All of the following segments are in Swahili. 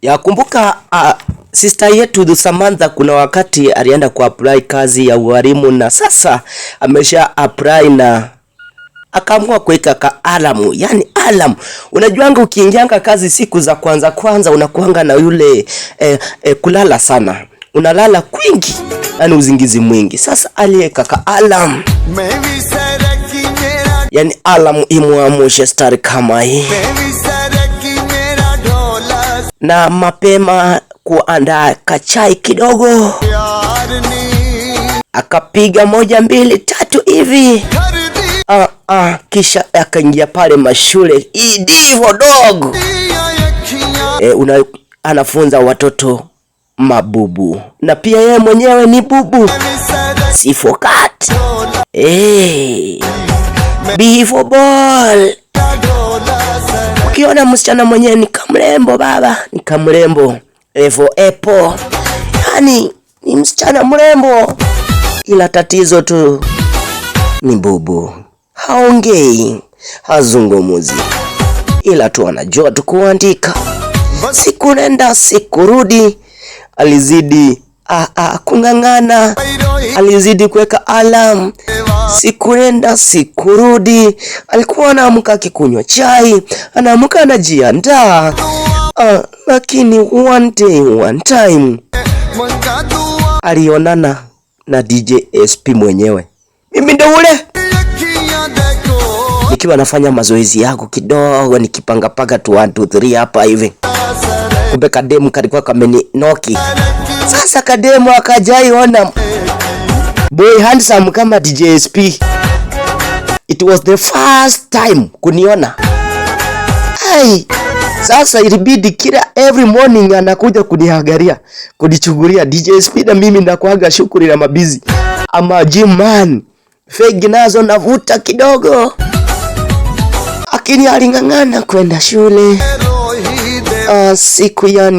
Ya kumbuka sister yetu Samantha kuna wakati alienda apply kazi ya ualimu na sasa amesha apply na akaamua kuweka ka alamu. Yani alarm. Unajuanga ukiingianga kazi siku za kwanza unakuanga na yule kulala sana. Unalala kwingi, yani uzingizi mwingi. Sasa aliweka ka alarm. Yani alarm imuamshe stari kama hii. Na mapema kuandaa kachai kidogo. Akapiga 1 2 3 hivi. Kisha akaingia pale mashule. Divo dog. Anafunza watoto mabubu. Na pia yeye mwenyewe ni bubu. C for cat. B for ball. Ukiona msichana mwenyewe ni kamrembo baba, ni kamrembo. A for apple. Yani ni msichana mrembo. Ila tatizo tu ni bubu. Haongei, hazungumuzi. Ila tu anajua tu kuandika. Siku nenda siku rudi. Alizidi kungangana. Alizidi kuweka alarm. Siku nenda siku rudi. Alikuwa anaamka akikunywa chai, anaamka anajiandaa. Lakini one time alionana na DJ SP mwenyewe. Mimi ndo ule nikiwa nafanya mazoezi yako kidogo, nikipanga tu 1 2 3 hapa hivi. Kumbe kademu kalikuwa kameninoki. Sasa kademu akajaiona boy handsome kama DJ SP. It was the first time kuniona. Sasa ilibidi kila every morning anakuja kuniangalia, kunichungulia. DJ SP na mimi nakuaga shughuli na mabizi. Ama gym man. Fegi nazo navuta kidogo. Lakini alingangana kwenda shule.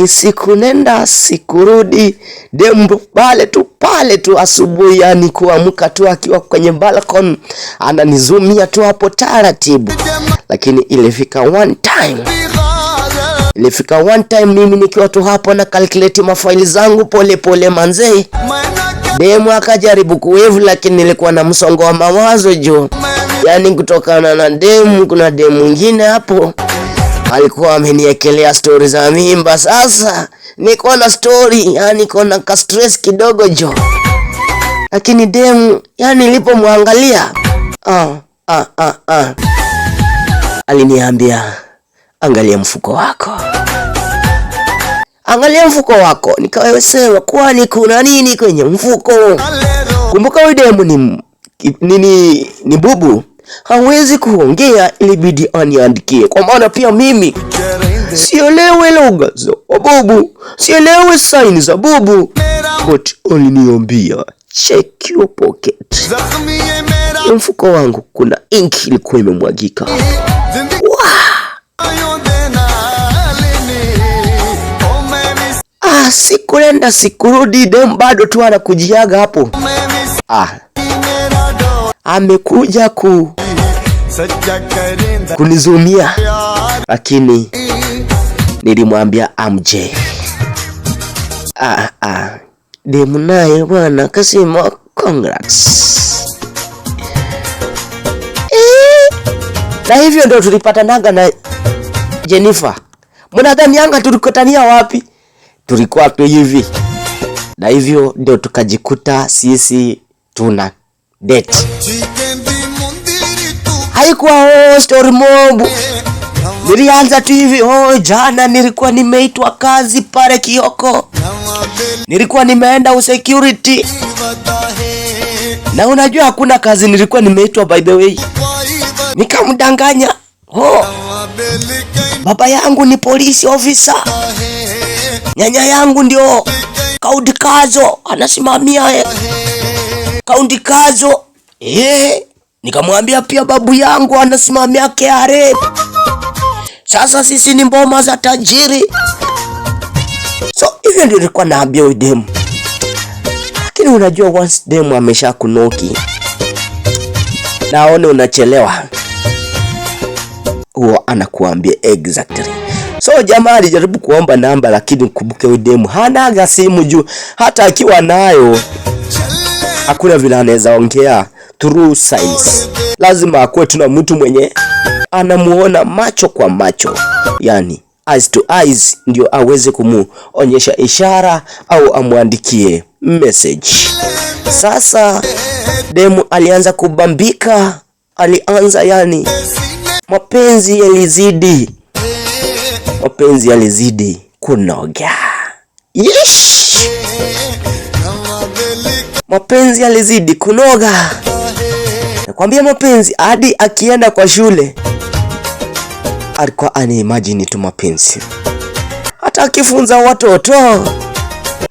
Siku nenda siku rudi. Dembo pale tu asubuhi, yani kuamka tu akiwa kwenye balcony ananizumia tu hapo taratibu. Lakini ilifika one time mimi nikiwa tu hapo na calculate mafaili zangu pole manze. Demu akajaribu kuwevu, lakini nilikuwa na msongo wa mawazo juu. Yani kutokana na demu, kuna demu mwingine hapo alikuwa ameniekelea stories za mimba. Sasa niko na story, yani niko na ka stress kidogo jo. Lakini demu, yani nilipomwangalia aliniambia, angalia mfuko wako. Angalia mfuko wako. Nikawesema, kwani kuna nini kwenye mfuko? Kumbuka huyu demu ni bubu. Hawezi kuongea, ilibidi aniandikie. Kwa maana pia mimi sielewi lugha za bubu, sielewi sign za bubu. But aliniambia, check your pocket. Mfuko wangu kuna ink ilikuwa imemwagika. Siku nenda siku rudi, dem bado tu anakujiaga hapo. Amekuja kunizumia. Lakini nilimwambia amje. Demu naye bwana kasema congrats. Na hivyo ndio tulipatanaga na Jennifer. Mnadhani anga tulikutania wapi? Tulikuwa tu hivi. Na hivyo ndio tukajikuta sisi tuna date. Haikuwa story mob. Nilianza tu hivi, jana nilikuwa nimeitwa kazi pale Kioko. Nilikuwa nimeenda security. Na unajua hakuna kazi nilikuwa nimeitwa by the way. Nikamdanganya. Baba yangu ni police officer. Nyanya yangu ndio Kaunti Kazo, anasimamia Kaunti Kazo. Nikamwambia pia babu yangu anasimamia KRA. Sasa sisi ni mboma za tajiri. So hivyo ndio nilikuwa naambia huyu demu. Lakini unajua once demu amesha kunoki, naone unachelewa, huwa anakuambia exactly. So jamaa alijaribu kuomba namba, lakini kumbuke udemu hana simu juu hata akiwa nayo hakuna vile anaweza ongea through signs. Lazima akuwe tuna mtu mwenye anamuona macho kwa macho, yani eyes to eyes, ndio aweze kumuonyesha ishara au amwandikie message. Sasa demu alianza kubambika, alianza yani mapenzi yalizidi kunoga. Yesh! Mapenzi yalizidi kunoga. Nakwambia mapenzi, hadi akienda kwa shule alikuwa anaimagine tu mapenzi. Hata akifunza watoto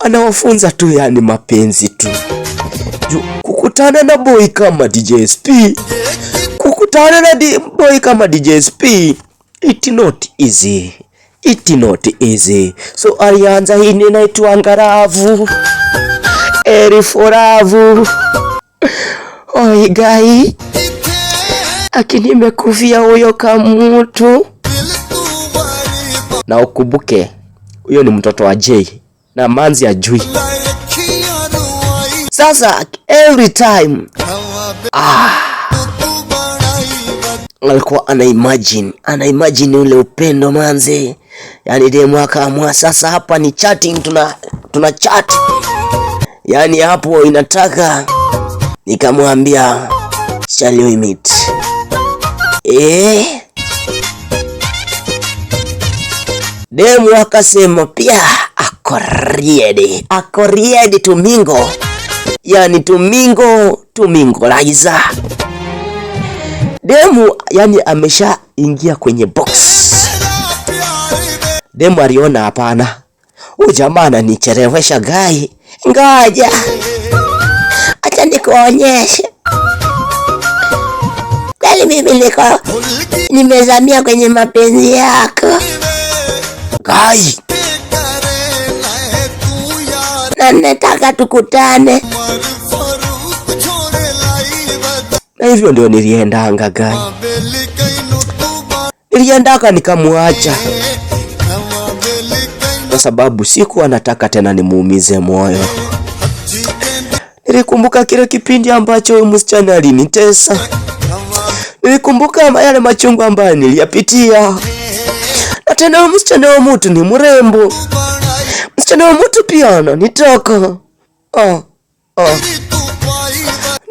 anawafunza tu yani mapenzi tu. Kukutana na boy kama DJ SP, kukutana na boy kama DJ SP, it's not easy. So alianza hii inaitwa ngaravu, eriforavu. Oi guy, akini nimekufia huyo kamutu. Na ukumbuke huyo ni mtoto wa Jay na Manzi ajui. Sasa every time alikuwa anaimagine ule upendo Manzi. Yani demu akaamua sasa hapa ni chatting, tuna chat. Yani hapo inataka nikamwambia shall we meet? Demu akasema pia ako ready to mingle. Yani to mingle laiza. Demu yani amesha ingia kwenye box. Demu aliona hapana, huyu jamaa ananichelewesha gai. Ngoja acha nikuonyeshe. Kweli mimi nimezamia kwenye mapenzi yako gai, na nataka tukutane. Na hivyo ndio niliendanga gai. Niliendaka nikamuacha kwa sababu sikuwa nataka tena nimuumize moyo. Nilikumbuka kile kipindi ambacho huyu msichana alinitesa. Nilikumbuka yale machungu ambayo niliyapitia. Na tena msichana wa mtu ni mrembo. Msichana wa mtu pia ananitaka.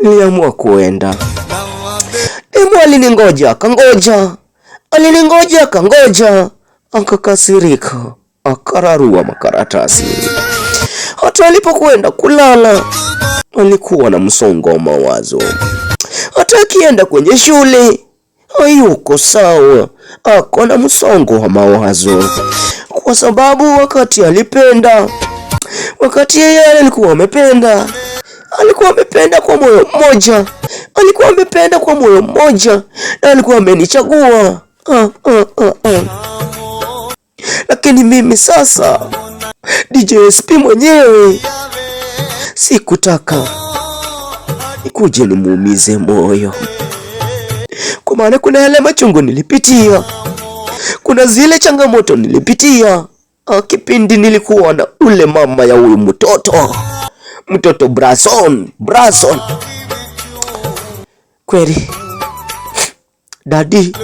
Niliamua kuenda. Demu aliningoja, kangoja. Akakasirika, akararua makaratasi. Hata alipokwenda kulala alikuwa na msongo wa mawazo. Hata akienda kwenye shule hayuko sawa, ako na msongo wa mawazo. Kwa sababu wakati yeye alikuwa amependa kwa moyo mmoja, na alikuwa amenichagua. Lakini mimi sasa DJ SP mwenyewe sikutaka nikuje nimuumize moyo, kwa maana kuna yale machungu nilipitia, kuna zile changamoto nilipitia. Kipindi nilikuwa na ule mama ya huyu mtoto Brason. Kweli dadi,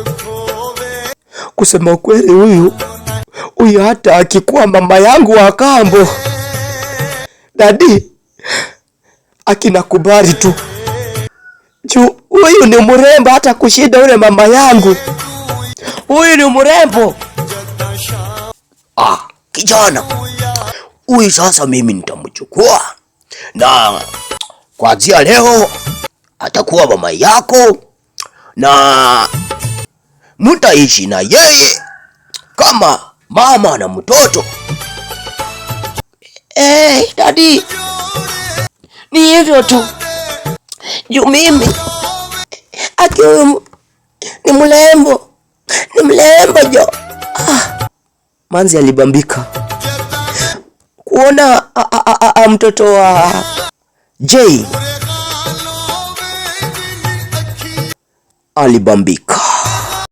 kusema kweli huyu hata akikuwa mama yangu wa kambo dadi, akinakubali tu juu huyu ni mrembo hata kushinda ule mama yangu. Huyu ni mrembo. Kijana huyu sasa mimi nitamchukua, na kuanzia leo atakuwa mama yako na mtaishi na yeye kama mama na mtoto. Daddy, ni hivyo tu. Juu mimi akiwa ni mlembo jo. Manzi alibambika kuona mtoto wa Jay. Alibambika.